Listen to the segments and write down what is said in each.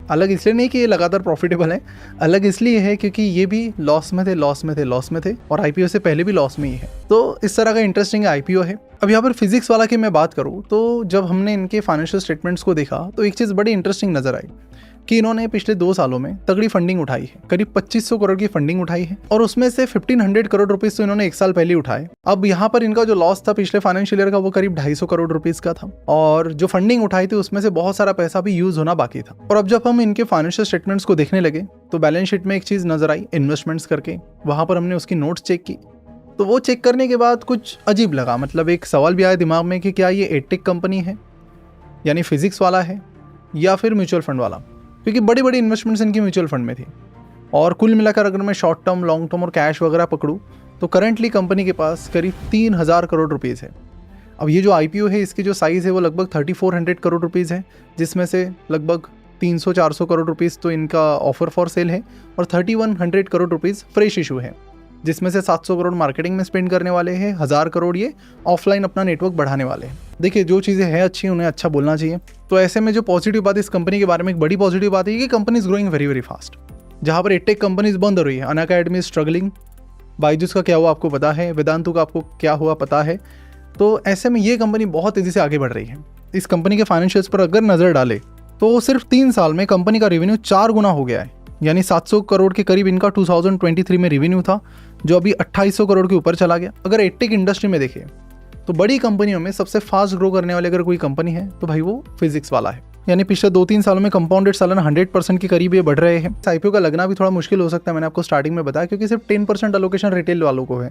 अलग इसलिए नहीं कि ये लगातार प्रॉफिटेबल है, अलग इसलिए है क्योंकि ये भी लॉस में थे और आईपीओ से पहले भी लॉस में ही है। तो इस तरह का इंटरेस्टिंग आईपीओ है। अब यहाँ पर फिजिक्स वाला की मैं बात करूँ तो जब हमने इनके फाइनेंशियल स्टेटमेंट्स को देखा तो एक चीज़ बड़ी इंटरेस्टिंग नजर आई कि इन्होंने पिछले 2 सालों में तगड़ी फंडिंग उठाई है, करीब 2500 करोड़ की फंडिंग उठाई है और उसमें से 1500 करोड़ रुपीस तो इन्होंने 1 साल पहले उठाए। अब यहाँ पर इनका जो लॉस था पिछले फाइनेंशियल ईयर का वो करीब 250 करोड़ रुपीस का था और जो फंडिंग उठाई थी उसमें से बहुत सारा पैसा भी यूज होना बाकी था। और अब जब हम इनके फाइनेंशियल स्टेटमेंट्स को देखने लगे तो बैलेंस शीट में एक चीज नजर आई इन्वेस्टमेंट्स करके, वहां पर हमने उसकी नोट्स चेक की तो वो चेक करने के बाद कुछ अजीब लगा। मतलब एक सवाल भी आया दिमाग में कि क्या ये एडटेक कंपनी है यानी फिजिक्स वाला है या फिर म्यूचुअल फंड वाला, क्योंकि बड़ी बड़ी इन्वेस्टमेंट्स इनकी म्यूचुअल फंड में थी। और कुल मिलाकर अगर मैं शॉर्ट टर्म, लॉन्ग टर्म और कैश वगैरह पकड़ूं तो करंटली कंपनी के पास करीब 3000 करोड़ रुपीज़ है। अब ये जो आईपीओ है इसकी जो साइज़ है वो लगभग 3400 करोड़ रुपीज़ है, जिसमें से लगभग 300-400 करोड़ रुपीज़ तो इनका ऑफर फॉर सेल है और 3100 करोड़ रुपीज़ फ्रेश इशू है, जिसमें से 700 करोड़ मार्केटिंग में स्पेंड करने वाले हैं, 1000 करोड़ ये ऑफलाइन अपना नेटवर्क बढ़ाने वाले हैं। देखिए जो चीज़ें हैं अच्छी उन्हें अच्छा बोलना चाहिए। तो ऐसे में जो पॉजिटिव बात इस कंपनी के बारे में, एक बड़ी पॉजिटिव बात है कि company is growing very very fast. जहाँ पर एडटेक कंपनीज बंद हो रही है, अनअकैडमी स्ट्रगलिंग, बायजूस का क्या हुआ आपको पता है, वेदांतु का आपको क्या हुआ पता है, तो ऐसे में ये कंपनी बहुत तेज़ी से आगे बढ़ रही है। इस कंपनी के फाइनेंशियल्स पर अगर नज़र डाले तो सिर्फ 3 साल में कंपनी का रेवेन्यू 4 गुना हो गया है, यानी 700 करोड़ के करीब इनका 2023 में रेवेन्यू था जो अभी 2800 करोड़ के ऊपर चला गया। अगर एडटेक इंडस्ट्री में देखें तो बड़ी कंपनियों में सबसे फास्ट ग्रो करने वाली अगर कोई कंपनी है तो भाई वो फिजिक्स वाला है, यानी पिछले 2-3 सालों में कंपाउंडेड सालाना 100% के करीब ये बढ़ रहे हैं। आईपीओ का लगना भी थोड़ा मुश्किल हो सकता है, मैंने आपको स्टार्टिंग में बताया, क्योंकि सिर्फ 10% अलोकेशन रिटेल वालों को है।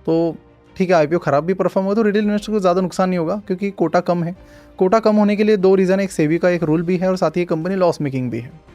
तो ठीक है, आईपीओ खराब भी परफॉर्म हो तो रिटेल इन्वेस्टर को ज़्यादा नुकसान नहीं होगा क्योंकि कोटा कम है। कोटा कम होने के लिए 2 रीज़न है, एक सेबी का एक रूल भी है और साथ ही कंपनी लॉस मेकिंग भी है।